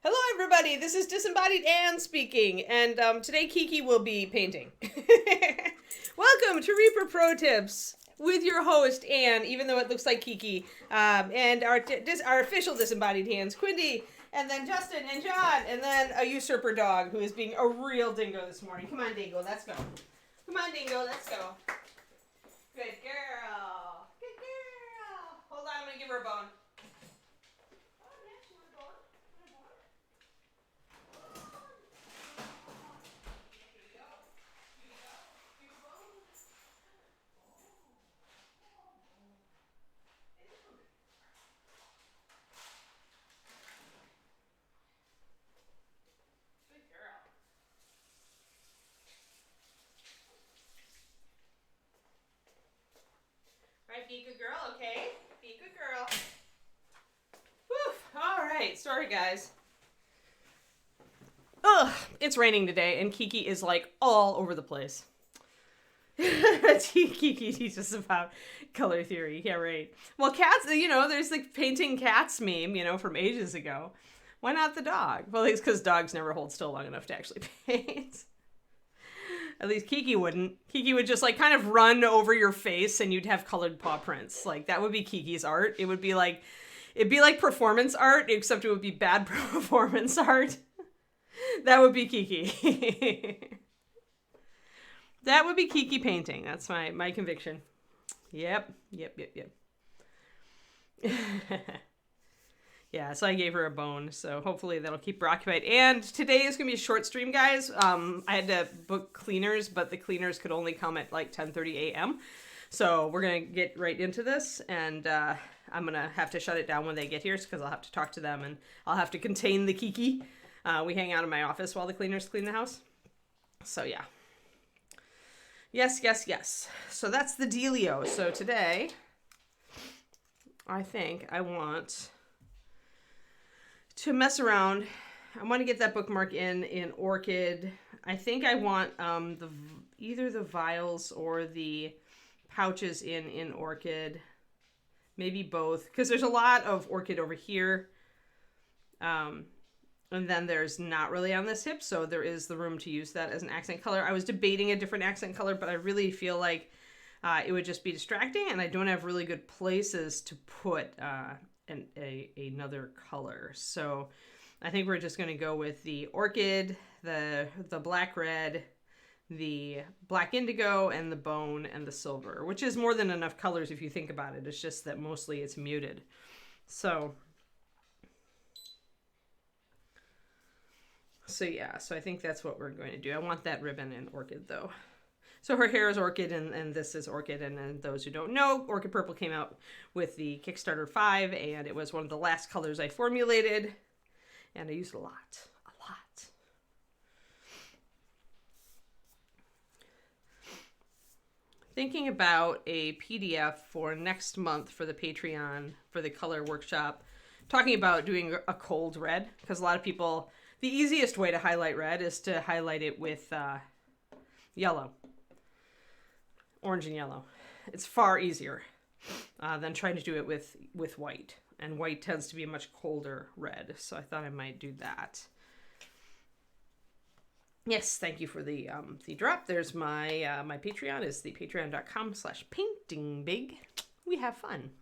Hello everybody, this is Disembodied Anne speaking, and today Kiki will be painting. Welcome to Reaper Pro-Tips with your host Anne, even though it looks like Kiki, and our official Disembodied hands, Quindy, and then Justin and John, and then a usurper dog who is being a real dingo this morning. Come on, Dingo, let's go. Come on, Dingo, let's go. Good girl. Good girl. Hold on, I'm going to give her a bone. Alright, be a good girl, okay? Be a good girl. Whew. Alright, sorry guys. Ugh, it's raining today and Kiki is like all over the place. Kiki teaches about color theory. Yeah, right. Well, cats, you know, there's like painting cats meme, you know, from ages ago. Why not the dog? Well, it's because dogs never hold still long enough to actually paint. At least Kiki wouldn't. Kiki would just like kind of run over your face and you'd have colored paw prints. Like that would be Kiki's art. It'd be like performance art, except it would be bad performance art. That would be Kiki. That would be Kiki painting. That's my conviction. Yep. Yeah, so I gave her a bone, so hopefully that'll keep her occupied. And today is going to be a short stream, guys. I had to book cleaners, but the cleaners could only come at like 10:30 a.m. So we're going to get right into this, and I'm going to have to shut it down when they get here because I'll have to talk to them, and I'll have to contain the Kiki. We hang out in my office while the cleaners clean the house. So yeah. Yes. So that's the dealio. So today, I think I want to mess around. I want to get that bookmark in Orchid. I think I want either the vials or the pouches in Orchid. Maybe both, because there's a lot of Orchid over here. And then there's not really on this hip, so there is the room to use that as an accent color. I was debating a different accent color, but I really feel like it would just be distracting, and I don't have really good places to put another color. So I think we're just going to go with the Orchid, the black red, the black indigo, and the bone and the silver, which is more than enough colors if you think about it. It's just that mostly it's muted. So yeah, so I think that's what we're going to do. I want that ribbon in Orchid though. So her hair is Orchid and this is Orchid. And then those who don't know, Orchid Purple came out with the Kickstarter 5 and it was one of the last colors I formulated. And I used a lot. Thinking about a PDF for next month for the Patreon, for the color workshop, talking about doing a cold red, because a lot of people, the easiest way to highlight red is to highlight it with yellow. Orange and yellow. It's far easier than trying to do it with white. And white tends to be a much colder red, so I thought I might do that. Yes, thank you for the drop. There's my Patreon is the patreon.com/paintingbig. We have fun.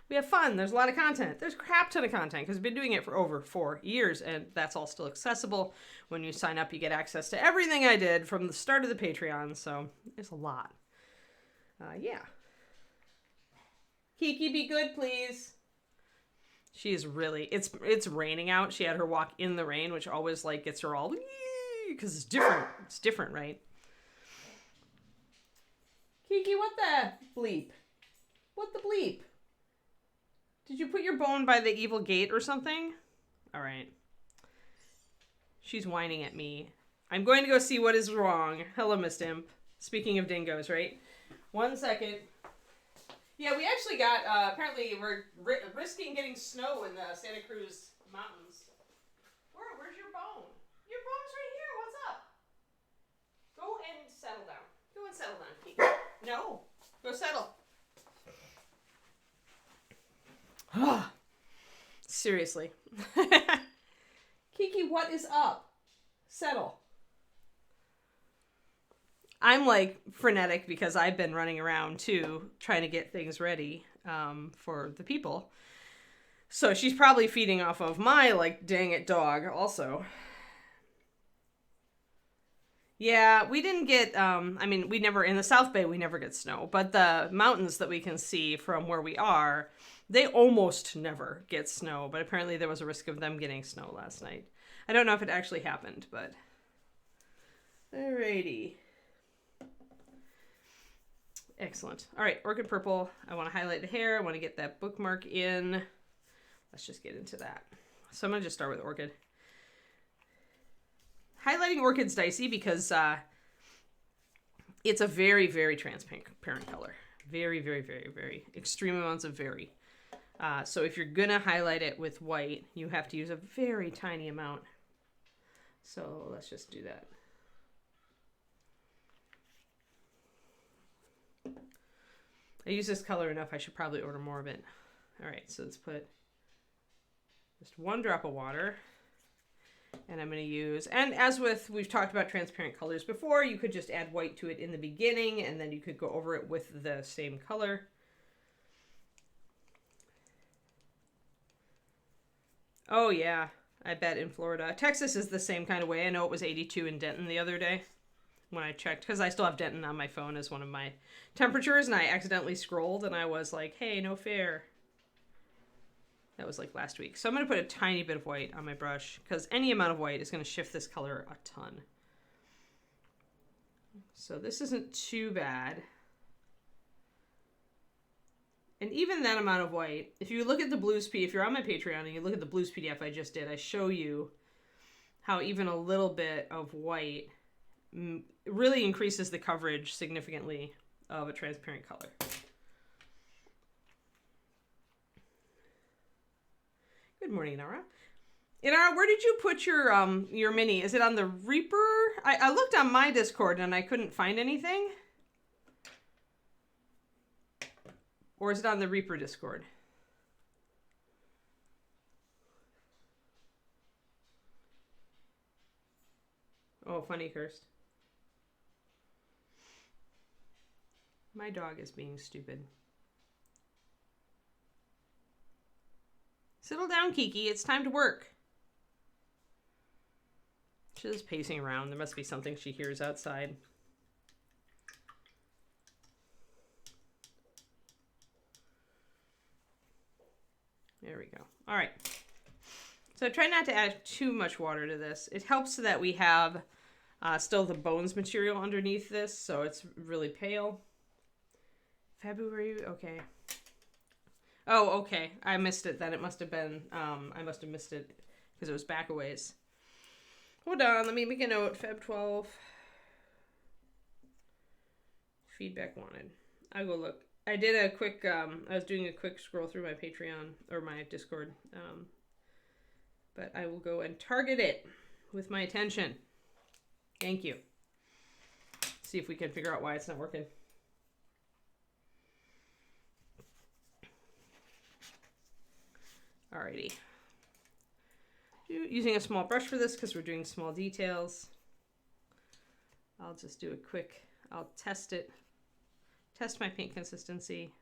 There's a lot of content. There's a crap ton of content because I've been doing it for over 4 years, and that's all still accessible. When you sign up, you get access to everything I did from the start of the Patreon, so there's a lot. Yeah. Kiki, be good, please. She's really, it's raining out. She had her walk in the rain, which always like gets her all, because it's different. It's different, right? Kiki, what the bleep? What the bleep? Did you put your bone by the evil gate or something? All right. She's whining at me. I'm going to go see what is wrong. Hello, Miss Imp. Speaking of dingoes, right? 1 second. Yeah, we actually got, apparently we're risking getting snow in the Santa Cruz mountains. Where's your bone? Your bone's right here. What's up? Go and settle down. Go and settle down, Kiki. No. Go settle. Seriously. Kiki, what is up? Settle. I'm like frenetic because I've been running around too, trying to get things ready for the people. So she's probably feeding off of my like dang it dog also. Yeah, we didn't get, I mean, we never, in the South Bay, we never get snow, but the mountains that we can see from where we are, they almost never get snow, but apparently there was a risk of them getting snow last night. I don't know if it actually happened, but. Alrighty. Excellent. All right, orchid purple. I want to highlight the hair. I want to get that bookmark in. Let's just get into that. So I'm going to just start with orchid. Highlighting orchid's dicey because it's a very, very transparent color. Very, very, very, very. Extreme amounts of very. So if you're going to highlight it with white, you have to use a very tiny amount. So let's just do that. I use this color enough, I should probably order more of it. All right, so let's put just 1 drop of water. And I'm going to use, and as with, we've talked about transparent colors before, you could just add white to it in the beginning, and then you could go over it with the same color. Oh yeah, I bet in Florida. Texas is the same kind of way. I know it was 82 in Denton the other day when I checked, because I still have Denton on my phone as one of my temperatures, and I accidentally scrolled, and I was like, hey, no fair. That was like last week. So I'm going to put a tiny bit of white on my brush, because any amount of white is going to shift this color a ton. So this isn't too bad. And even that amount of white, if you look at the blues PDF, if you're on my Patreon and you look at the blues PDF I just did, I show you how even a little bit of white really increases the coverage significantly of a transparent color. Good morning, Inara. Inara, where did you put your mini? Is it on the Reaper? I looked on my Discord and I couldn't find anything. Or is it on the Reaper Discord? Oh, funny, Kirst. My dog is being stupid. Settle down, Kiki. It's time to work. She's just pacing around. There must be something she hears outside. There we go. All right. So try not to add too much water to this. It helps so that we have still the bones material underneath this, so it's really pale. February, okay. Oh, okay. I missed it then. It must have been, I must have missed it because it was back a ways. Hold on, let me make a note. Feb 12. Feedback wanted. I will look. I did a quick, I was doing a quick scroll through my Patreon, or my Discord, but I will go and target it with my attention. Thank you. See if we can figure out why it's not working. Alrighty. Using a small brush for this because we're doing small details. I'll just do a quick, I'll test it. Test my paint consistency.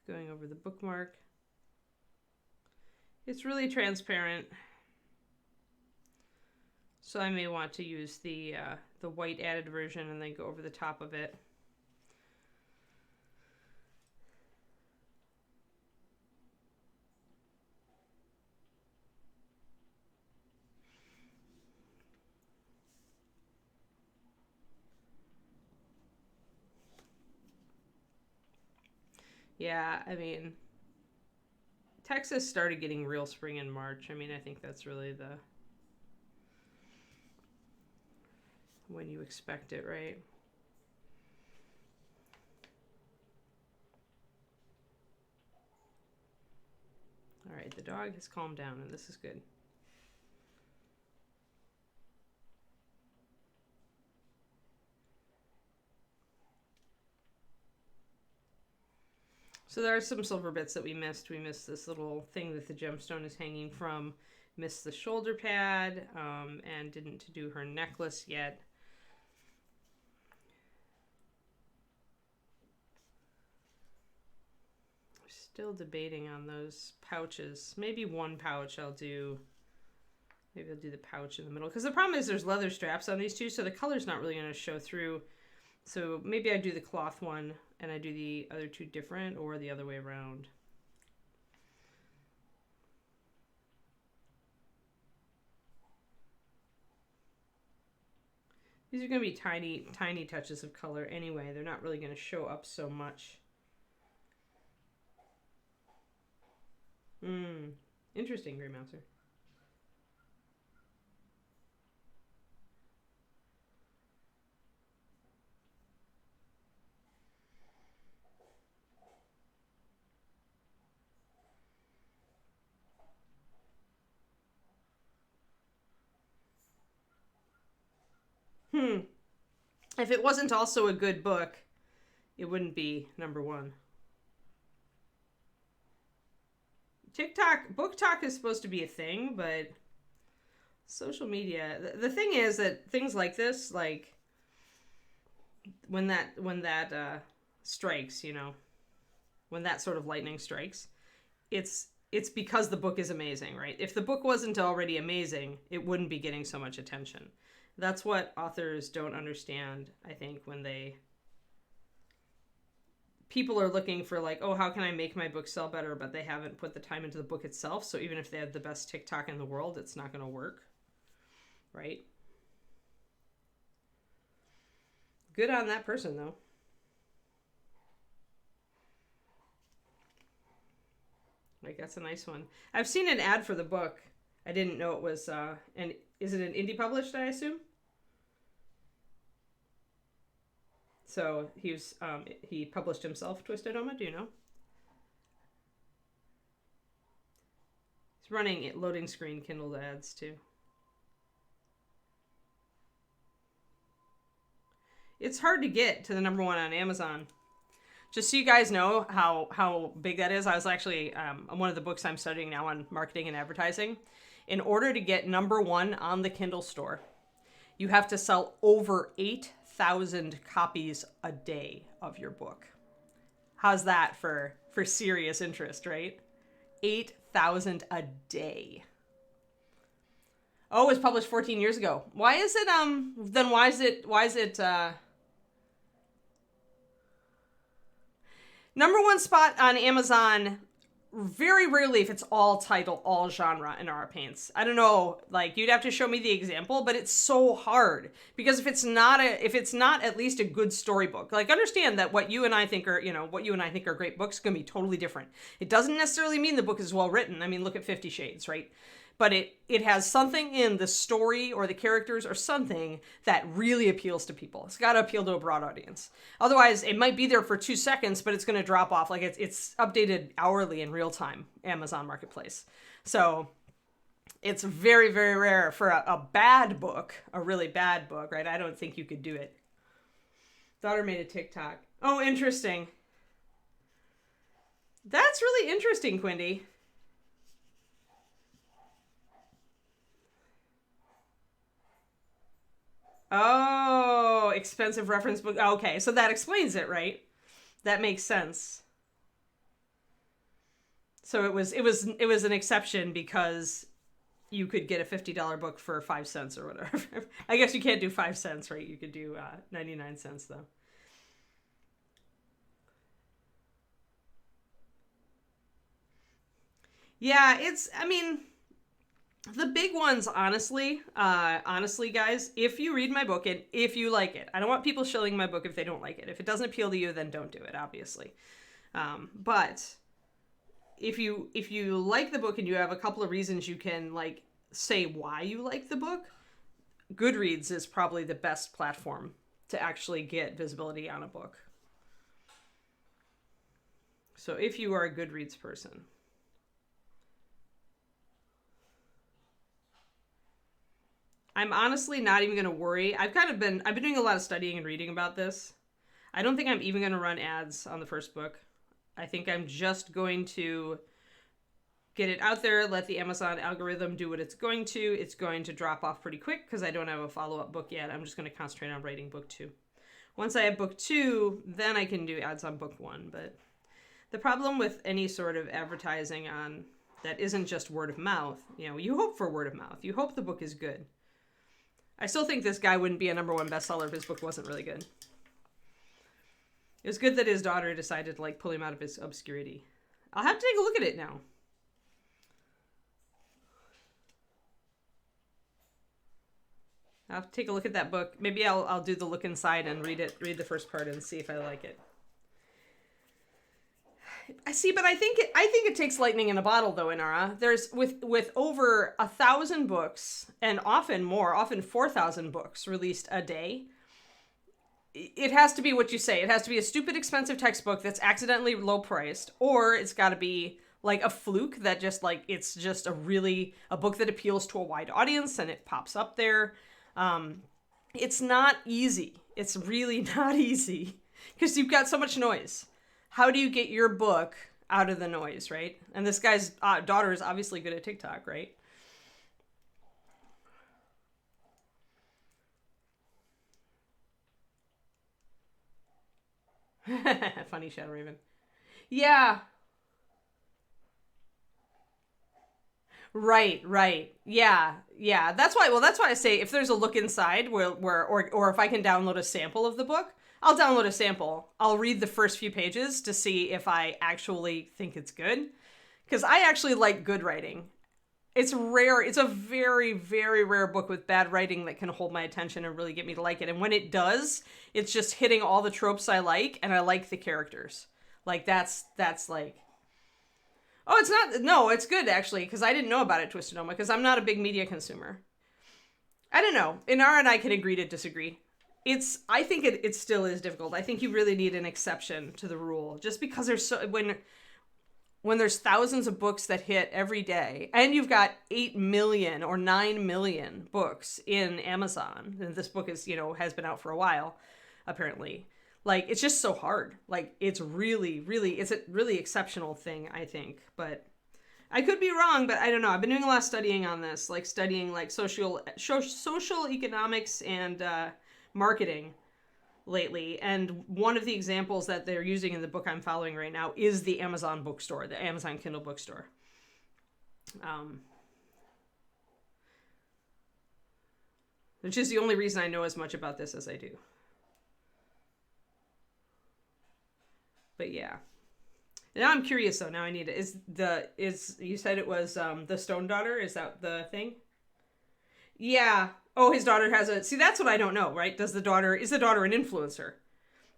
Going over the bookmark. It's really transparent. So I may want to use the white added version and then go over the top of it. Yeah, I mean, Texas started getting real spring in March. I mean, I think that's really when you expect it, right? All right, the dog has calmed down and this is good. So there are some silver bits that we missed. We missed this little thing that the gemstone is hanging from, missed the shoulder pad, and didn't do her necklace yet. Still debating on those pouches. Maybe one pouch I'll do. Maybe I'll do the pouch in the middle. Because the problem is there's leather straps on these two, so the color's not really going to show through. So maybe I do the cloth one and I do the other two different, or the other way around. These are going to be tiny, tiny touches of color anyway. They're not really going to show up so much. Interesting, Grey Mouser. If it wasn't also a good book, it wouldn't be #1. Book talk is supposed to be a thing, but social media, the thing is that things like this, like when that strikes, you know, when that sort of lightning strikes, it's because the book is amazing, right? If the book wasn't already amazing, it wouldn't be getting so much attention. That's what authors don't understand, I think, when people are looking for, like, oh, how can I make my book sell better, but they haven't put the time into the book itself. So even if they have the best TikTok in the world, it's not going to work, right? Good on that person, though. Like, that's a nice one. I've seen an ad for the book. I didn't know it was, and is it an indie published, I assume? So he published himself, Twisted Oma, do you know? He's running loading screen Kindle ads too. It's hard to get to the #1 on Amazon. Just so you guys know how big that is, I was actually, one of the books I'm studying now on marketing and advertising. In order to get #1 on the Kindle store, you have to sell over 8,000 copies a day of your book. How's that for serious interest, right? 8,000 a day. Oh, it was published 14 years ago. Why is it, then why is it, #1 spot on Amazon, very rarely if it's all title, all genre in our paints. I don't know, like, you'd have to show me the example, but it's so hard because if it's not at least a good storybook, like, understand that what you and I think are great books can be totally different. It doesn't necessarily mean the book is well written. I mean, look at 50 Shades, right? But it has something in the story or the characters or something that really appeals to people. It's got to appeal to a broad audience. Otherwise, it might be there for 2 seconds, but it's going to drop off. Like, it's updated hourly in real time, Amazon Marketplace. So it's very, very rare for a bad book, a really bad book, right? I don't think you could do it. Daughter made a TikTok. Oh, interesting. That's really interesting, Quindy. Oh, expensive reference book. Okay, so that explains it, right? That makes sense. So it was an exception because you could get a $50 book for 5 cents or whatever. I guess you can't do 5 cents, right? You could do 99 cents though. Yeah, I mean, the big ones, honestly, guys, if you read my book and if you like it, I don't want people shilling my book if they don't like it. If it doesn't appeal to you, then don't do it, obviously. But if you like the book and you have a couple of reasons you can, like, say why you like the book, Goodreads is probably the best platform to actually get visibility on a book. So if you are a Goodreads person. I'm honestly not even going to worry. I've been doing a lot of studying and reading about this. I don't think I'm even going to run ads on the first book. I think I'm just going to get it out there, let the Amazon algorithm do what it's going to. It's going to drop off pretty quick because I don't have a follow-up book yet. I'm just going to concentrate on writing book 2. Once I have book 2, then I can do ads on book 1. But the problem with any sort of advertising on that isn't just word of mouth, you know, you hope for word of mouth. You hope the book is good. I still think this guy wouldn't be a #1 bestseller if his book wasn't really good. It was good that his daughter decided to like pull him out of his obscurity. I'll have to take a look at it now. I'll have to take a look at that book. Maybe I'll do the look inside and read the first part and see if I like it. I see, but I think it takes lightning in a bottle, though, Inara. There's with over 1,000 books and often more, often 4,000 books released a day. It has to be what you say. It has to be a stupid, expensive textbook that's accidentally low priced, or it's got to be like a fluke that just like it's just a book that appeals to a wide audience and it pops up there. It's not easy. It's really not easy because you've got so much noise. How do you get your book out of the noise, right? And this guy's daughter is obviously good at TikTok, right? Funny, Shadow Raven. Yeah. Right. Yeah. That's why I say if there's a look inside or if I can download a sample of the book, I'll download a sample. I'll read the first few pages to see if I actually think it's good. Because I actually like good writing. It's rare. It's a very, very rare book with bad writing that can hold my attention and really get me to like it. And when it does, it's just hitting all the tropes I like, and I like the characters. Like that's like, oh, it's not, no, it's good actually, because I didn't know about it, Twistedoma, because I'm not a big media consumer. I don't know. Inara and I can agree to disagree. I think it still is difficult. I think you really need an exception to the rule, just because there's so, when there's thousands of books that hit every day, and you've got 8 million or 9 million books in Amazon, and this book is, has been out for a while, apparently. Like, it's just so hard. Like, it's really, really, it's a really exceptional thing, I think. But I could be wrong, but I don't know. I've been doing a lot of studying on this, like studying like social economics and marketing lately. And one of the examples that they're using in the book I'm following right now is the Amazon bookstore, the Amazon Kindle bookstore. Which is the only reason I know as much about this as I do. But yeah. Now I'm curious though. Now I need it. You said it was the Stone Daughter? Is that the thing? Yeah. Oh, his daughter has see, that's what I don't know, right? Is the daughter an influencer?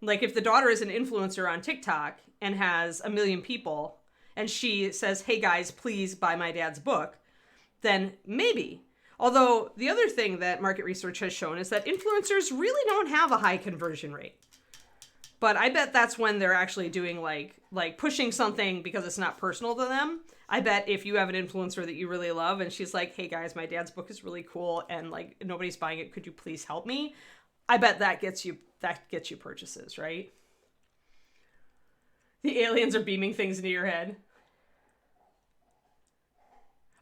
Like if the daughter is an influencer on TikTok and has 1 million people and she says, "Hey guys, please buy my dad's book," then maybe. Although the other thing that market research has shown is that influencers really don't have a high conversion rate. But I bet that's when they're actually doing like pushing something because it's not personal to them. I bet if you have an influencer that you really love and she's like, "Hey guys, my dad's book is really cool and like nobody's buying it. Could you please help me?" I bet that gets you purchases, right? The aliens are beaming things into your head.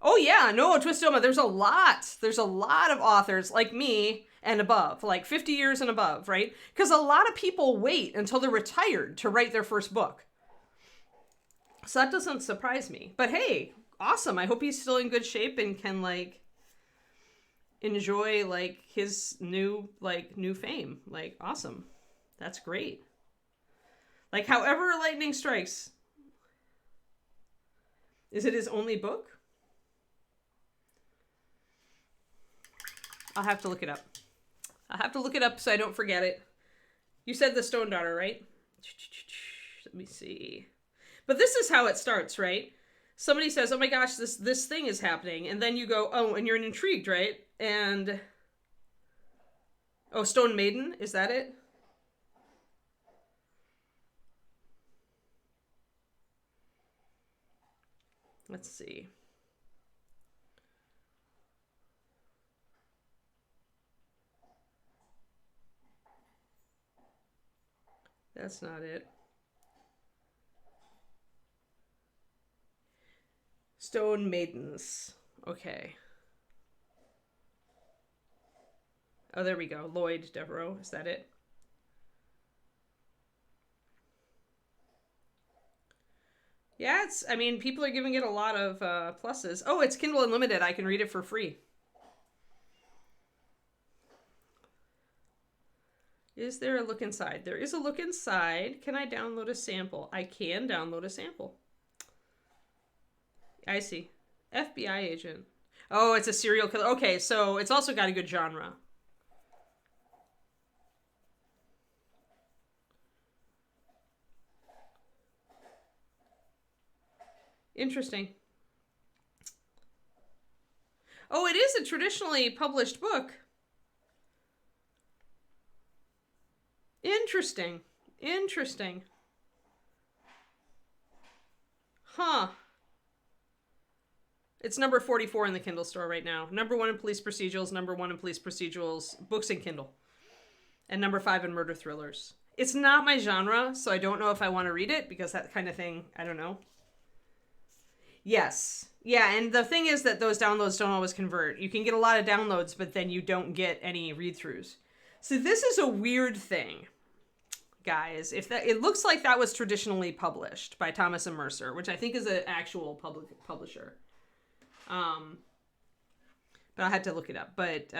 Oh yeah, no, Twistoma, there's a lot of authors like me and above, like 50 years and above, right? Because a lot of people wait until they're retired to write their first book. So that doesn't surprise me. But hey, awesome. I hope he's still in good shape and can like enjoy like his new fame. Like awesome. That's great. Like however lightning strikes. Is it his only book? I'll have to look it up. I'll have to look it up so I don't forget it. You said the Stone Daughter, right? Let me see. But this is how it starts, right? Somebody says, "Oh my gosh, this thing is happening." And then you go, "Oh," and you're intrigued, right? And, oh, Stone Maiden, is that it? Let's see. That's not it. Stone Maidens. Okay. Oh, there we go. Lloyd Devereaux. Is that it? Yeah, I mean, people are giving it a lot of pluses. Oh, it's Kindle Unlimited. I can read it for free. Is there a look inside? There is a look inside. Can I download a sample? I can download a sample. I see. FBI agent. Oh, it's a serial killer. Okay, so it's also got a good genre. Interesting. Oh, it is a traditionally published book. Interesting. Interesting. Huh. It's number 44 in the Kindle store right now. Number 1 in police procedurals, number 1 in police procedurals, books in Kindle. And number 5 in murder thrillers. It's not my genre, so I don't know if I want to read it, because that kind of thing, I don't know. Yes. Yeah, and the thing is that those downloads don't always convert. You can get a lot of downloads, but then you don't get any read-throughs. So this is a weird thing, guys. It looks like that was traditionally published by Thomas and Mercer, which I think is an actual publisher. But I had to look it up. But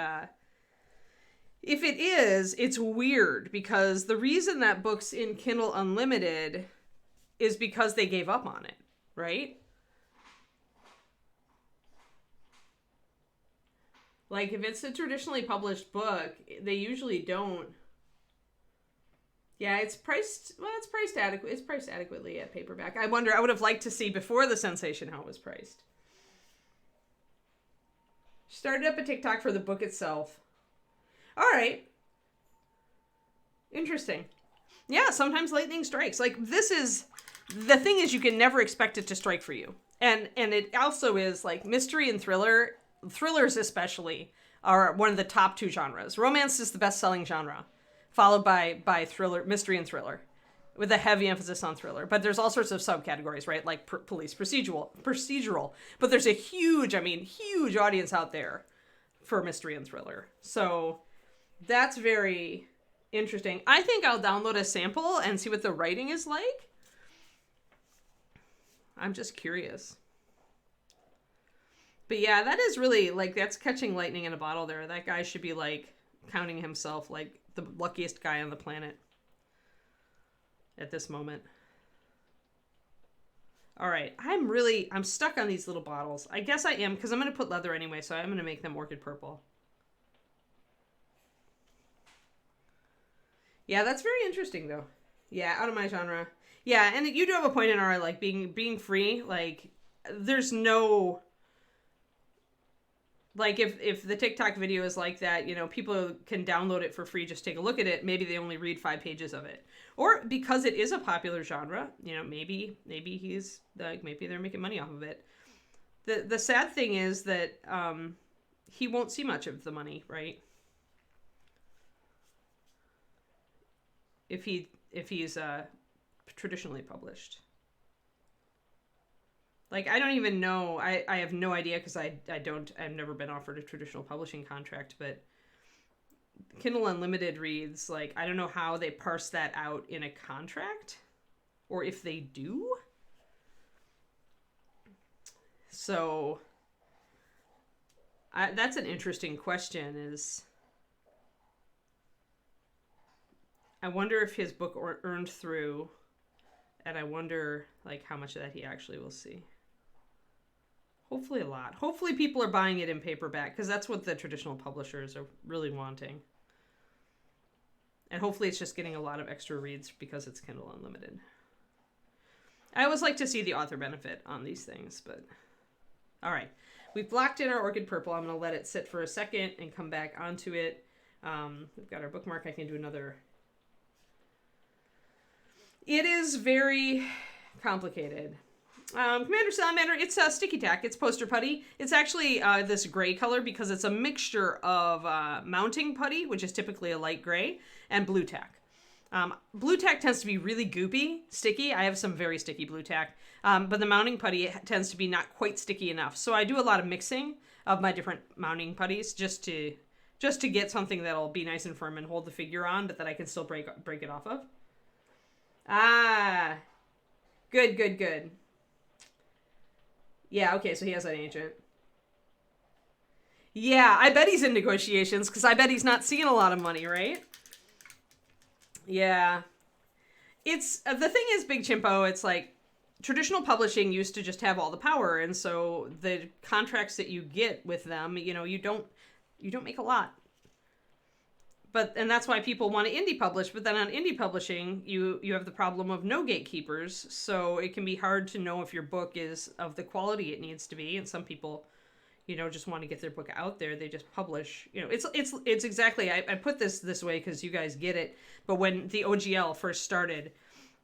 if it is, it's weird, because the reason that book's in Kindle Unlimited is because they gave up on it, right? Like, if it's a traditionally published book, they usually don't. Yeah, it's priced adequately at paperback. I would have liked to see before the sensation how it was priced. Started up a TikTok for the book itself. All right. Interesting. Yeah, sometimes lightning strikes. Like, the thing is, you can never expect it to strike for you. And it also is, like, mystery and thrillers especially are one of the top 2 genres. Romance is the best-selling genre, followed by thriller, mystery and thriller, with a heavy emphasis on thriller. But there's all sorts of subcategories, right? Like police procedural. But there's a huge audience out there for mystery and thriller. So that's very interesting. I think I'll download a sample and see what the writing is like. I'm just curious. But yeah, that is really, like, that's catching lightning in a bottle there. That guy should be, like, counting himself like the luckiest guy on the planet at this moment. All right, I'm stuck on these little bottles. I guess I am, because I'm going to put leather anyway, so I'm going to make them orchid purple. Yeah, that's very interesting, though. Yeah, out of my genre. Yeah, and you do have a point in our, like, being free. Like, there's no... Like, if the TikTok video is like that, you know, people can download it for free, just take a look at it. Maybe they only read 5 pages of it. Or because it is a popular genre, you know, maybe he's, like, maybe they're making money off of it. The sad thing is that he won't see much of the money, right? If he's traditionally published. Like, I don't even know. I have no idea, because I've never been offered a traditional publishing contract, but Kindle Unlimited reads, like, I don't know how they parse that out in a contract, or if they do. So that's an interesting question. I wonder if his book earned through, and I wonder, like, how much of that he actually will see. Hopefully a lot. Hopefully people are buying it in paperback, because that's what the traditional publishers are really wanting. And hopefully it's just getting a lot of extra reads because it's Kindle Unlimited. I always like to see the author benefit on these things, but... All right. We've blocked in our orchid purple. I'm going to let it sit for a second and come back onto it. We've got our bookmark. I can do another... It is very complicated. Commander Salamander, it's sticky tack. It's poster putty. It's actually this gray color, because it's a mixture of mounting putty, which is typically a light gray, and blue tack. Blue tack tends to be really goopy, sticky. I have some very sticky blue tack, but the mounting putty tends to be not quite sticky enough. So I do a lot of mixing of my different mounting putties just to get something that'll be nice and firm and hold the figure on, but that I can still break it off of. Ah, good. Yeah, okay, so he has an agent. Yeah, I bet he's in negotiations because I bet he's not seeing a lot of money, right? Yeah. It's the thing is, Big Chimpo, it's like traditional publishing used to just have all the power, and so the contracts that you get with them, you don't make a lot. And that's why people want to indie publish, but then on indie publishing, you have the problem of no gatekeepers, so it can be hard to know if your book is of the quality it needs to be, and some people just want to get their book out there. They just publish. It's exactly. I put this way because you guys get it. But when the OGL first started,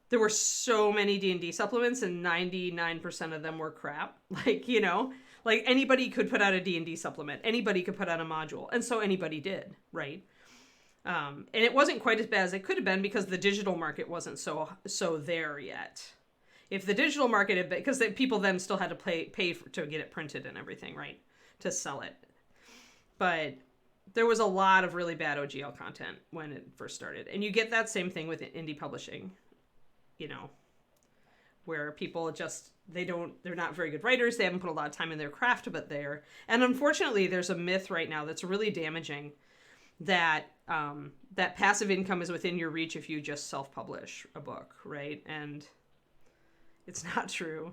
there were so many D&D supplements, and 99% of them were crap. Like anybody could put out a D&D supplement. Anybody could put out a module, and so anybody did, right? And it wasn't quite as bad as it could have been because the digital market wasn't so there yet. If the digital market had been, because people then still had to pay to get it printed and everything, right? To sell it. But there was a lot of really bad OGL content when it first started. And you get that same thing with indie publishing, where people they're not very good writers. They haven't put a lot of time in their craft, and unfortunately there's a myth right now that's really damaging that passive income is within your reach if you just self-publish a book, right? And it's not true.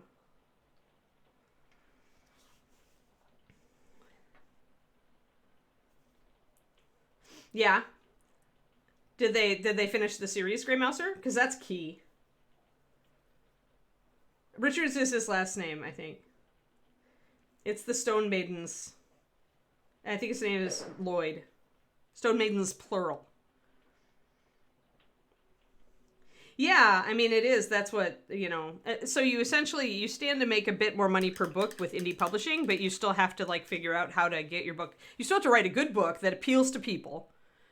Yeah. Did they finish the series, Grey Mouser? Because that's key. Richards is his last name, I think. It's the Stone Maidens. I think his name is Lloyd. Stone Maidens, plural. Yeah, I mean, it is. That's what, so you stand to make a bit more money per book with indie publishing, but you still have to figure out how to get your book. You still have to write a good book that appeals to people.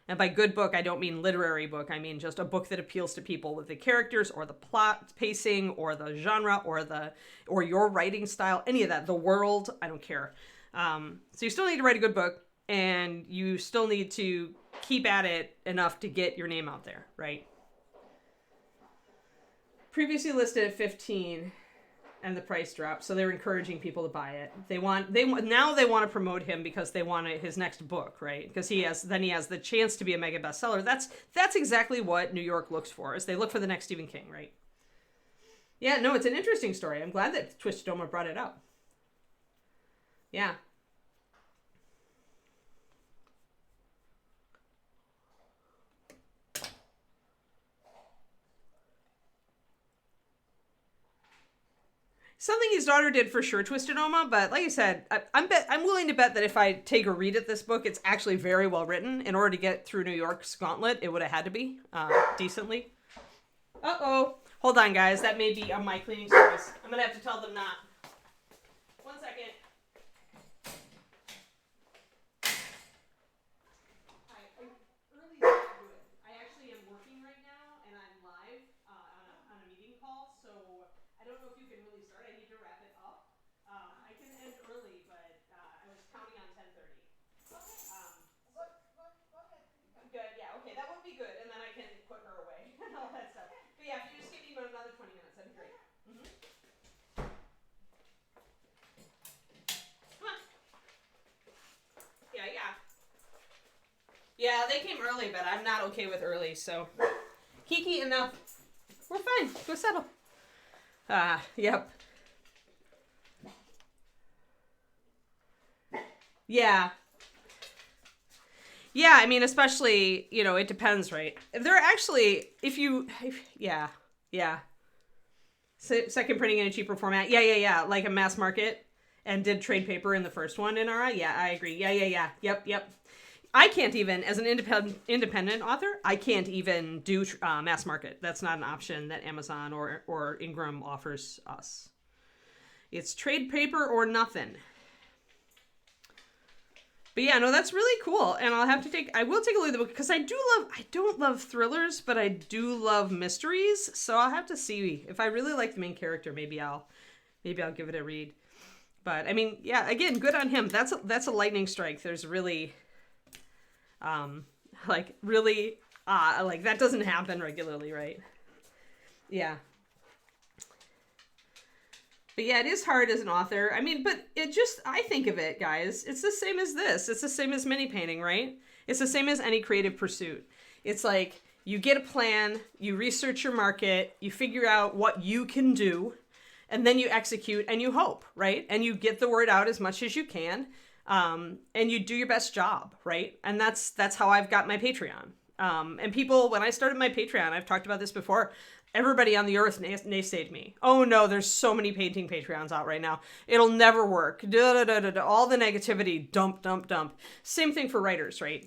And by good book, I don't mean literary book. I mean just a book that appeals to people with the characters or the plot pacing or the genre or your writing style, any of that, the world, I don't care. So you still need to write a good book, and you still need to keep at it enough to get your name out there, right? Previously listed at 15 and the price dropped, so they're encouraging people to buy it. They want to promote him because they want his next book, right? Because he has the chance to be a mega bestseller. That's exactly what New York looks for, is they look for the next Stephen King, right? Yeah, no, it's an interesting story. I'm glad that Twistoma brought it up. Yeah. Something his daughter did for sure, Twisted Oma, but like I said, I'm willing to bet that if I take a read at this book, it's actually very well written. In order to get through New York's gauntlet, it would have had to be decently. Uh-oh. Hold on, guys. That may be a my cleaning service. I'm going to have to tell them not. 1 second. Hi. Early do it. I actually am working right now, and I'm live on a meeting call, so I don't know if you can really start. I need to wrap it up. I can end early, but I was counting on 10:30. Okay. Go ahead. Good. Yeah. Okay. That would be good, and then I can put her away and all that stuff. But yeah, if you just give me another 20 minutes, that'd be great. Mm-hmm. Come on. Yeah. Yeah, they came early, but I'm not okay with early, so. Kiki, enough. We're fine. Go settle. Yep. Yeah. Yeah, I mean, especially, it depends, right? They're actually, yeah. Second printing in a cheaper format. Yeah. Like a mass market, and did trade paper in the first one in RA. Yeah, I agree. Yeah. Yep. I can't even, as an independent author, I can't even do mass market. That's not an option that Amazon or Ingram offers us. It's trade paper or nothing. But yeah, no, that's really cool. And I will take a look at the book because I don't love thrillers, but I do love mysteries. So I'll have to see if I really like the main character. Maybe I'll give it a read. But I mean, yeah, again, good on him. That's a lightning strike. There's really, like that doesn't happen regularly, right? Yeah. But yeah, it is hard as an author. I mean, but I think of it, guys, it's the same as this. It's the same as mini painting, right? It's the same as any creative pursuit. It's like you get a plan, you research your market, you figure out what you can do, and then you execute and you hope, right? And you get the word out as much as you can, and you do your best job, right? And that's how I've got my Patreon. And people, when I started my Patreon, I've talked about this before, everybody on the earth naysayed me. Oh no, there's so many painting Patreons out right now. It'll never work. All the negativity, dump. Same thing for writers, right?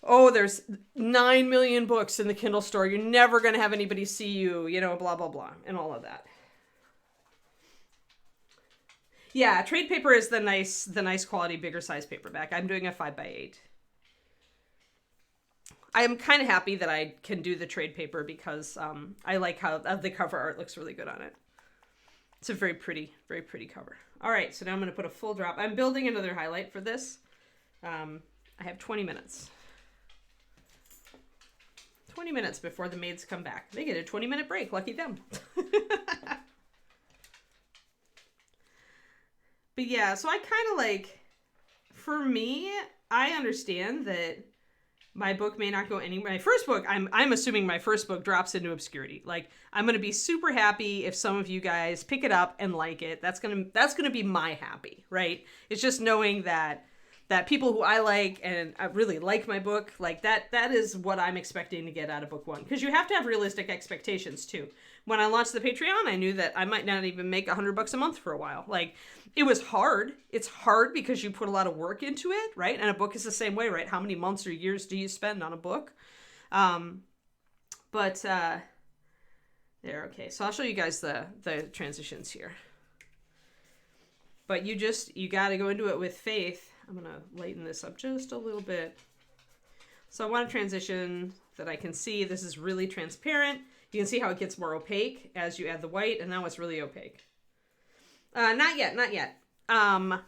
Oh, there's 9 million books in the Kindle store. You're never going to have anybody see you, blah, blah, blah, and all of that. Yeah, trade paper is the nice quality, bigger size paperback. I'm doing a 5x8. I'm kind of happy that I can do the trade paper because I like how the cover art looks really good on it. It's a very pretty cover. All right, so now I'm going to put a full drop. I'm building another highlight for this. I have 20 minutes. 20 minutes before the maids come back. They get a 20-minute break. Lucky them. But yeah, so I kind of like, for me, I understand that my book may not go anywhere. My first book, I'm assuming my first book drops into obscurity. Like, I'm gonna be super happy if some of you guys pick it up and like it. That's gonna be my happy, right? It's just knowing that people who I like and I really like my book, like that is what I'm expecting to get out of book one. Because you have to have realistic expectations too. When I launched the Patreon, I knew that I might not even make $100 a month for a while. Like, it was hard. It's hard because you put a lot of work into it, right? And a book is the same way, right? How many months or years do you spend on a book? There, okay. So I'll show you guys the transitions here. But you got to go into it with faith. I'm going to lighten this up just a little bit. So I want a transition that I can see. This is really transparent. You can see how it gets more opaque as you add the white, and now it's really opaque. Not yet. My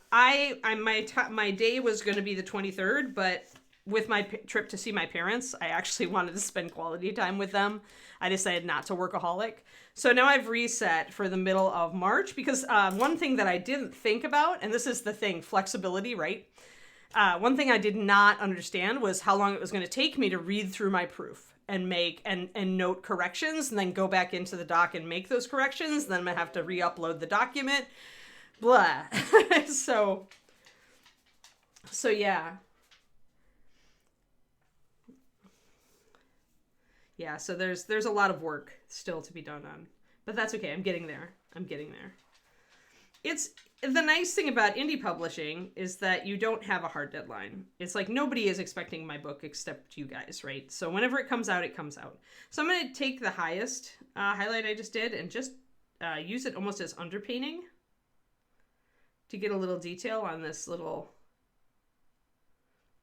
day was going to be the 23rd, but with my trip to see my parents, I actually wanted to spend quality time with them. I decided not to workaholic. So now I've reset for the middle of March because one thing that I didn't think about, and this is the thing, flexibility, right? One thing I did not understand was how long it was going to take me to read through my proof and make and note corrections and then go back into the doc and make those corrections. Then I'm going to have to re-upload the document. Blah. So yeah. Yeah, so there's a lot of work still to be done on. But that's okay. I'm getting there. It's the nice thing about indie publishing is that you don't have a hard deadline. It's like nobody is expecting my book except you guys, right? So whenever it comes out, it comes out. So I'm going to take the highest highlight I just did and just use it almost as underpainting to get a little detail on this little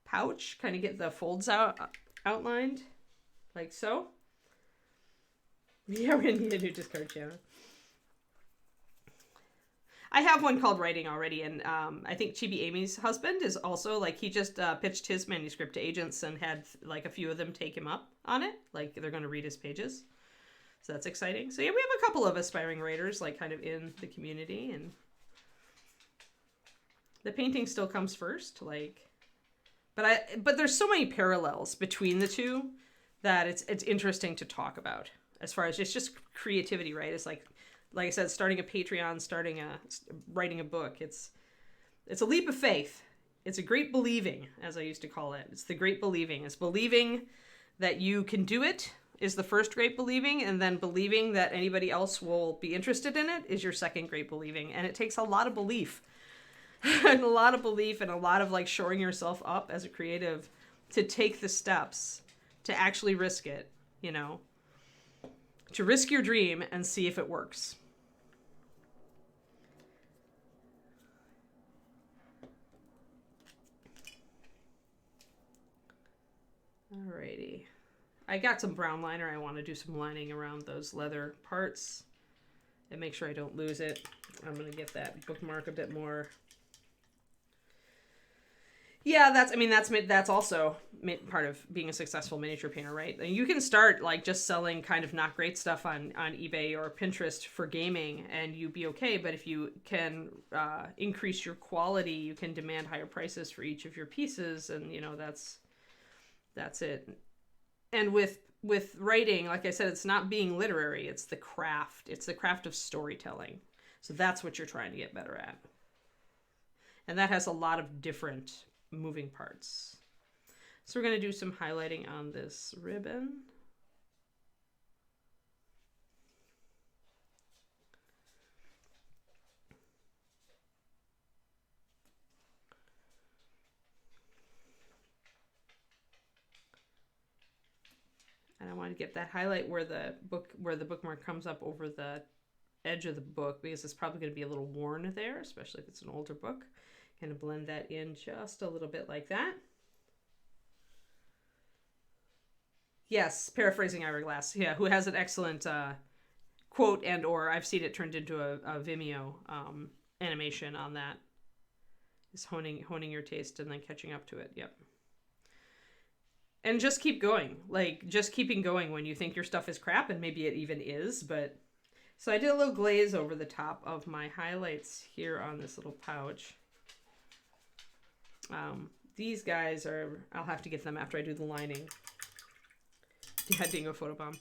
pouch. Kind of get the folds outlined like so. Yeah, we're going to need a new discard channel. I have one called Writing already, and I think Chibi Amy's husband is also, like, he just pitched his manuscript to agents and had, like, a few of them take him up on it. Like, they're going to read his pages. So that's exciting. So, yeah, we have a couple of aspiring writers, like, kind of in the community, and the painting still comes first, like, but there's so many parallels between the two that it's interesting to talk about as far as it's just creativity, right? It's like I said, starting a Patreon, writing a book. It's a leap of faith. It's a great believing, as I used to call it. It's the great believing. It's believing that you can do it is the first great believing, and then believing that anybody else will be interested in it is your second great believing. And it takes a lot of belief. And a lot of like shoring yourself up as a creative to take the steps to actually risk it, you know, to risk your dream and see if it works. Alrighty. I got some brown liner. I want to do some lining around those leather parts and make sure I don't lose it. I'm going to get that bookmark a bit more. Yeah, that's also part of being a successful miniature painter, right? You can start like just selling kind of not great stuff on eBay or Pinterest for gaming and you be okay. But if you can increase your quality, you can demand higher prices for each of your pieces. And, you know, that's it. And with writing, like I said, it's not being literary. It's the craft. It's the craft of storytelling. So that's what you're trying to get better at. And that has a lot of different moving parts. So we're going to do some highlighting on this ribbon. And I want to get that highlight where the bookmark comes up over the edge of the book, because it's probably going to be a little worn there, especially if it's an older book. Kind of blend that in just a little bit like that. Yes, paraphrasing Ira Glass, yeah, who has an excellent quote and or I've seen it turned into a Vimeo animation on that. Is honing your taste and then catching up to it. Yep. And just keep going. Like, just keeping going when you think your stuff is crap, and maybe it even is, but... So I did a little glaze over the top of my highlights here on this little pouch. These guys are... I'll have to get them after I do the lining. Yeah, being a photobomb.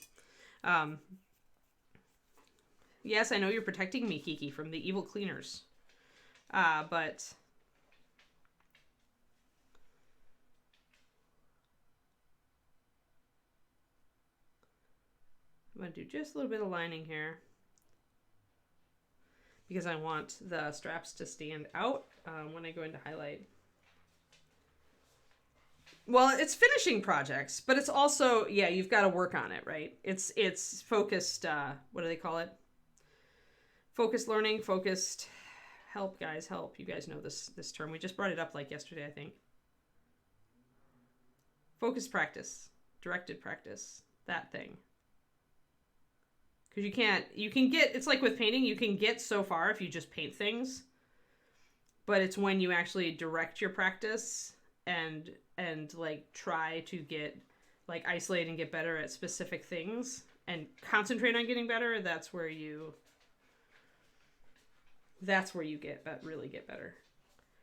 Yes, I know you're protecting me, Kiki, from the evil cleaners. But... I'm going to do just a little bit of lining here because I want the straps to stand out when I go into highlight. Well, it's finishing projects, but it's also, yeah, you've got to work on it, right? It's focused, what do they call it? Focused learning, focused help, guys, help. You guys know this term. We just brought it up like yesterday, I think. Focused practice, directed practice, that thing. Because you can get, it's like with painting, you can get so far if you just paint things, but it's when you actually direct your practice and like try to get, like, isolate and get better at specific things and concentrate on getting better, that's where you really get better.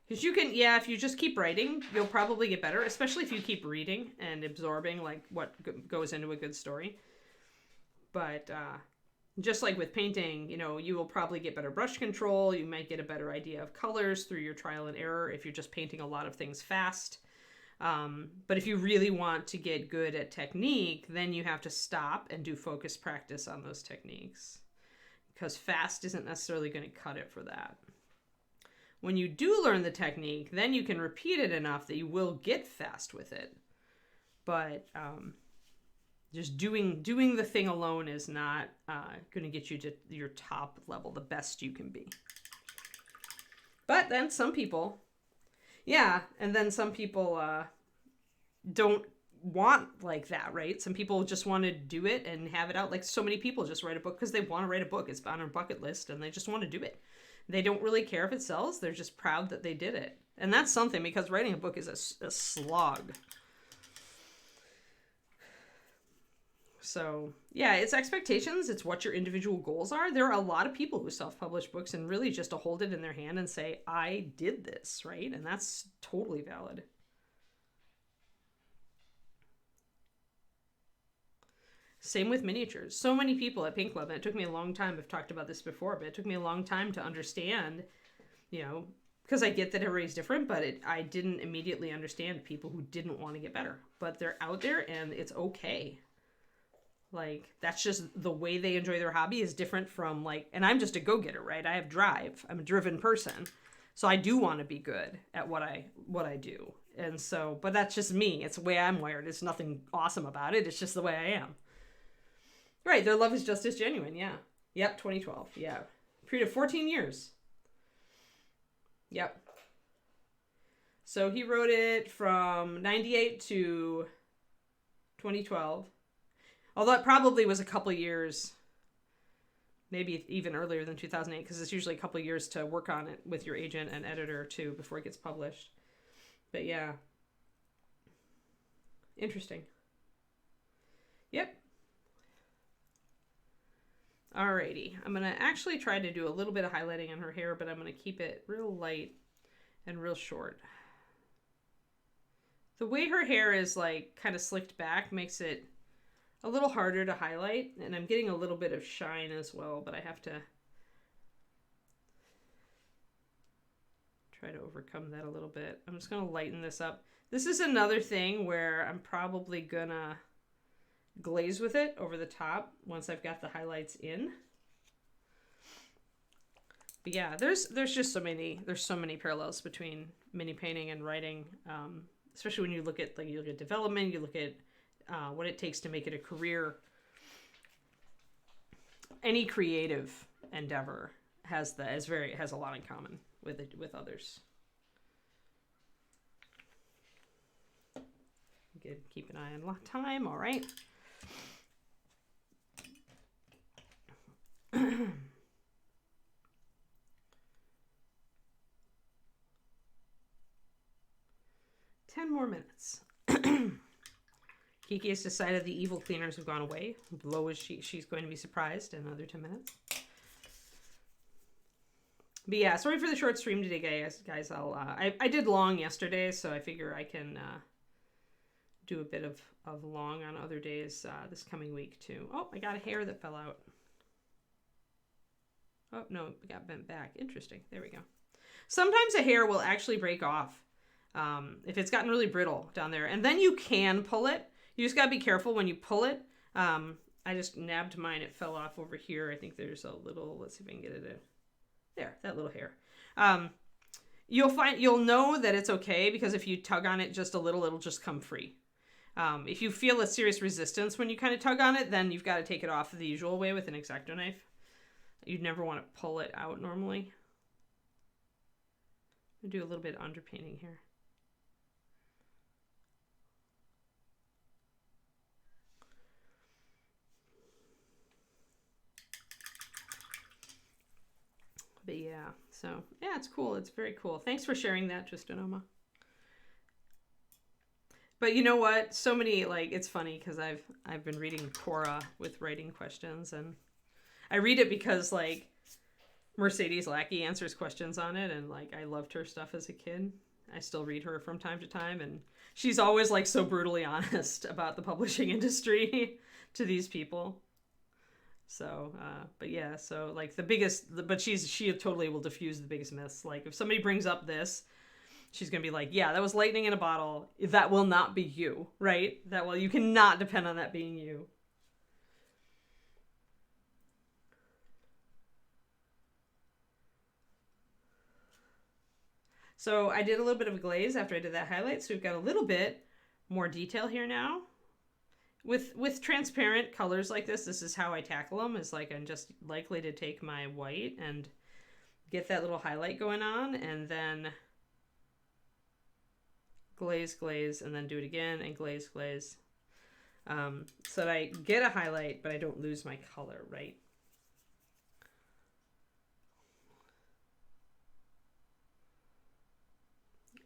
Because you can, yeah, if you just keep writing, you'll probably get better, especially if you keep reading and absorbing, like, what goes into a good story. But, just like with painting, you know, you will probably get better brush control. You might get a better idea of colors through your trial and error if you're just painting a lot of things fast. But if you really want to get good at technique, then you have to stop and do focused practice on those techniques, because fast isn't necessarily going to cut it for that. When you do learn the technique, then you can repeat it enough that you will get fast with it. But just doing the thing alone is not going to get you to your top level, the best you can be. But then some people, yeah, and then some people don't want like that, right? Some people just want to do it and have it out. Like, so many people just write a book because they want to write a book. It's on their bucket list and they just want to do it. They don't really care if it sells. They're just proud that they did it. And that's something, because writing a book is a slog. So, yeah, it's expectations. It's what your individual goals are. There are a lot of people who self-publish books and really just to hold it in their hand and say, I did this, right? And that's totally valid. Same with miniatures. So many people at Paint Club, and it took me a long time, I've talked about this before, but it took me a long time to understand, you know, because I get that everybody's different, but I didn't immediately understand people who didn't want to get better. But they're out there and it's okay. Like, that's just the way they enjoy their hobby is different from, like, and I'm just a go-getter, right? I have drive. I'm a driven person. So I do want to be good at what I do. And so, but that's just me. It's the way I'm wired. There's nothing awesome about it. It's just the way I am. Right. Their love is just as genuine. Yeah. Yep. 2012. Yeah. Period of 14 years. Yep. So he wrote it from 98 to 2012. Although it probably was a couple years, maybe even earlier than 2008, because it's usually a couple years to work on it with your agent and editor too before it gets published. But yeah. Interesting. Yep. Alrighty. I'm going to actually try to do a little bit of highlighting on her hair, but I'm going to keep it real light and real short. The way her hair is like kind of slicked back makes it a little harder to highlight, and I'm getting a little bit of shine as well, but I have to try to overcome that a little bit. I'm just going to lighten this up. This is another thing where I'm probably going to glaze with it over the top once I've got the highlights in. But yeah, there's just so many parallels between mini painting and writing, especially when you look at development, you look at what it takes to make it a career. Any creative endeavor has a lot in common with others. Good. Keep an eye on time. All right. Ten more minutes. Kiki has decided the evil cleaners have gone away. Below is she's going to be surprised in another 10 minutes. But yeah, sorry for the short stream today, guys. I did long yesterday, so I figure I can do a bit of long on other days this coming week too. Oh, I got a hair that fell out. Oh no, it got bent back. Interesting. There we go. Sometimes a hair will actually break off if it's gotten really brittle down there, and then you can pull it. You just gotta be careful when you pull it. I just nabbed mine. It fell off over here. I think there's a little. Let's see if I can get it in. There, that little hair. You'll know that it's okay because if you tug on it just a little, it'll just come free. If you feel a serious resistance when you kind of tug on it, then you've got to take it off the usual way with an X-Acto knife. You'd never want to pull it out normally. I'll do a little bit of underpainting here. But yeah, so yeah, it's cool. It's very cool. Thanks for sharing that, Tristanoma. But you know what? So many, like, it's funny because I've been reading Quora with writing questions, and I read it because like Mercedes Lackey answers questions on it, and like I loved her stuff as a kid. I still read her from time to time, and she's always like so brutally honest about the publishing industry to these people. So, but yeah, so like but she totally will diffuse the biggest myths. Like if somebody brings up this, she's going to be like, yeah, that was lightning in a bottle. That will not be you, right? You cannot depend on that being you. So I did a little bit of a glaze after I did that highlight. So we've got a little bit more detail here now. With transparent colors like this is how I tackle them. Is like I'm just likely to take my white and get that little highlight going on, and then glaze, and then do it again, and glaze. So that I get a highlight, but I don't lose my color, right?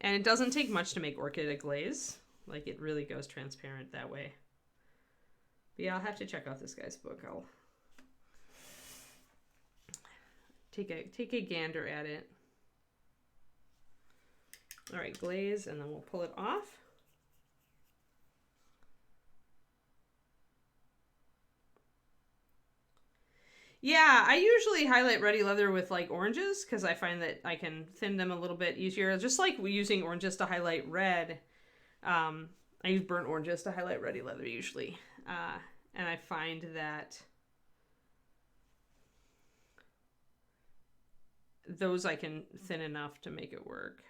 And it doesn't take much to make Orchid a glaze. Like it really goes transparent that way. But yeah, I'll have to check out this guy's book. I'll take a gander at it. All right, glaze, and then we'll pull it off. Yeah, I usually highlight Ready Leather with like oranges because I find that I can thin them a little bit easier. Just like using oranges to highlight red. I use burnt oranges to highlight Ready Leather usually. And I find that those I can thin enough to make it work.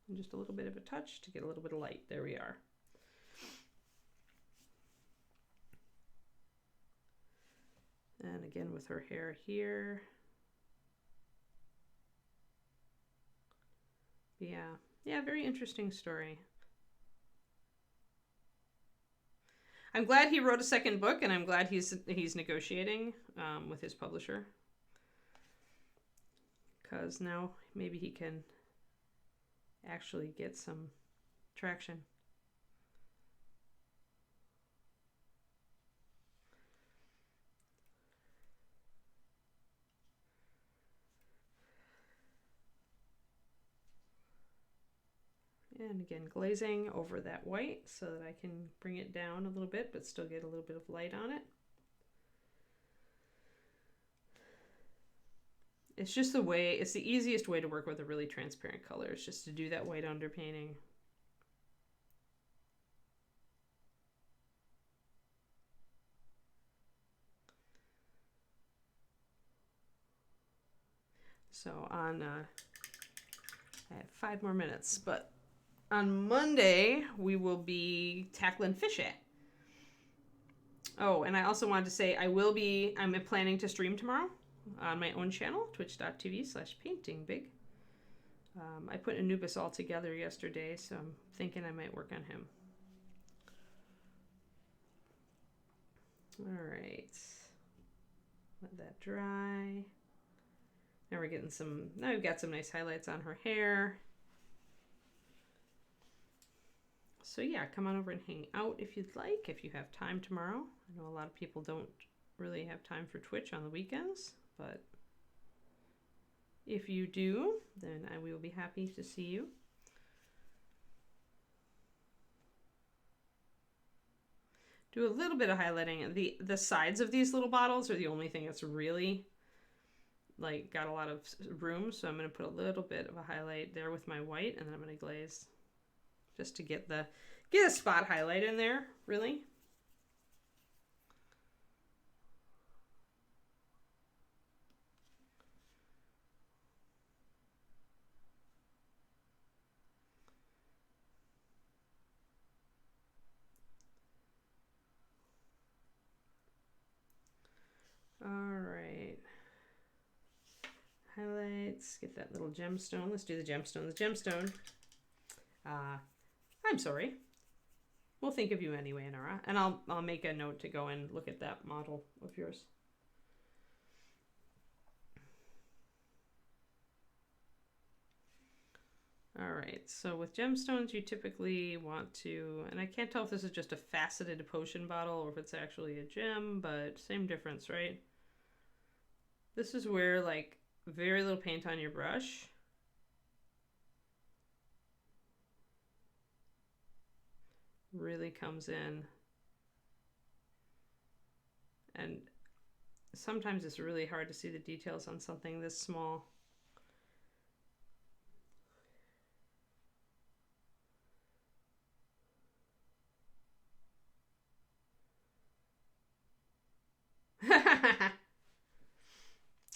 And just a little bit of a touch to get a little bit of light. There we are. And again with her hair here. Yeah, very interesting story. I'm glad he wrote a second book, and I'm glad he's negotiating with his publisher. Because now maybe he can actually get some traction. And again, glazing over that white so that I can bring it down a little bit, but still get a little bit of light on it. It's just the way, it's the easiest way to work with a really transparent color. It's just to do that white underpainting. So on, I have 5 more minutes, but on Monday, we will be tackling fish it. Oh, and I also wanted to say I'm planning to stream tomorrow on my own channel, twitch.tv/paintingbig. I put Anubis all together yesterday, so I'm thinking I might work on him. All right. Let that dry. Now we're getting now we've got some nice highlights on her hair. So yeah, come on over and hang out if you'd like, if you have time tomorrow. I know a lot of people don't really have time for Twitch on the weekends, but if you do, then we will be happy to see you. Do a little bit of highlighting. The sides of these little bottles are the only thing that's really like got a lot of room, so I'm going to put a little bit of a highlight there with my white, and then I'm going to glaze just to get a spot highlight in there, really. All right. Highlights, get that little gemstone. Let's do the gemstone. The gemstone. I'm sorry. We'll think of you anyway, Nora. And I'll make a note to go and look at that model of yours. All right, so with gemstones, you typically want to, and I can't tell if this is just a faceted potion bottle or if it's actually a gem, but same difference, right? This is where like very little paint on your brush. Really comes in, and sometimes it's really hard to see the details on something this small.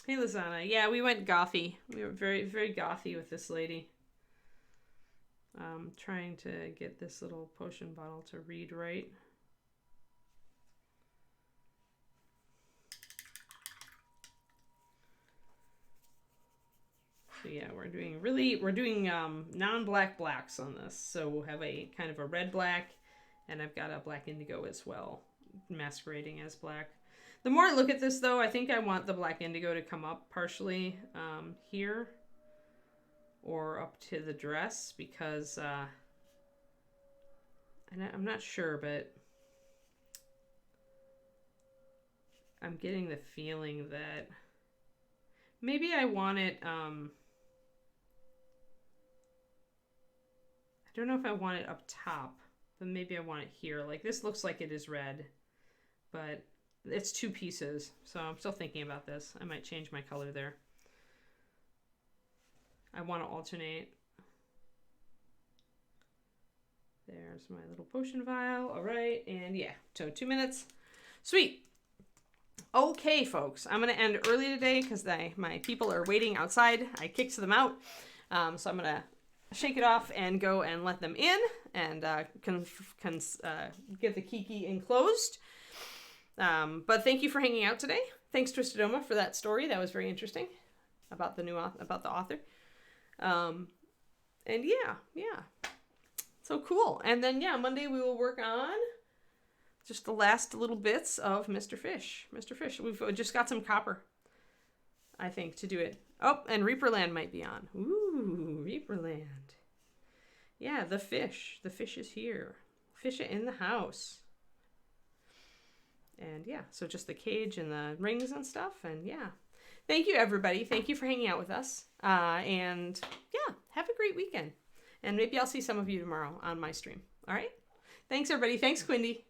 Hey Lizana, yeah, we went gothy. We were very, very gothy with this lady. Trying to get this little potion bottle to read right. So yeah, we're doing non-black blacks on this. So we'll have a kind of a red black, and I've got a black indigo as well, masquerading as black. The more I look at this though, I think I want the black indigo to come up partially here or up to the dress, because and I'm not sure, but I'm getting the feeling that maybe I want it, I don't know if I want it up top, but maybe I want it here. Like this looks like it is red, but it's 2 pieces, so I'm still thinking about this. I might change my color there. I want to alternate. There's my little potion vial. All right, and yeah, so 2 minutes. Sweet. Okay, folks, I'm going to end early today because my people are waiting outside. I kicked them out, so I'm going to shake it off and go and let them in and get the kiki enclosed. But thank you for hanging out today. Thanks, Twisted Oma, for that story. That was very interesting about the author. And yeah. So cool. And then, yeah, Monday we will work on just the last little bits of Mr. Fish. Mr. Fish. We've just got some copper, I think, to do it. Oh, and Reaperland might be on. Ooh, Reaperland. Yeah, the fish. The fish is here. Fish in the house. And yeah, so just the cage and the rings and stuff. And yeah, thank you, everybody. Thank you for hanging out with us. And yeah, have a great weekend. And maybe I'll see some of you tomorrow on my stream. All right? Thanks, everybody. Thanks, Quindy.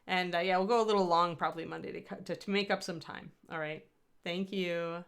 And yeah, we'll go a little long probably Monday to make up some time. All right? Thank you.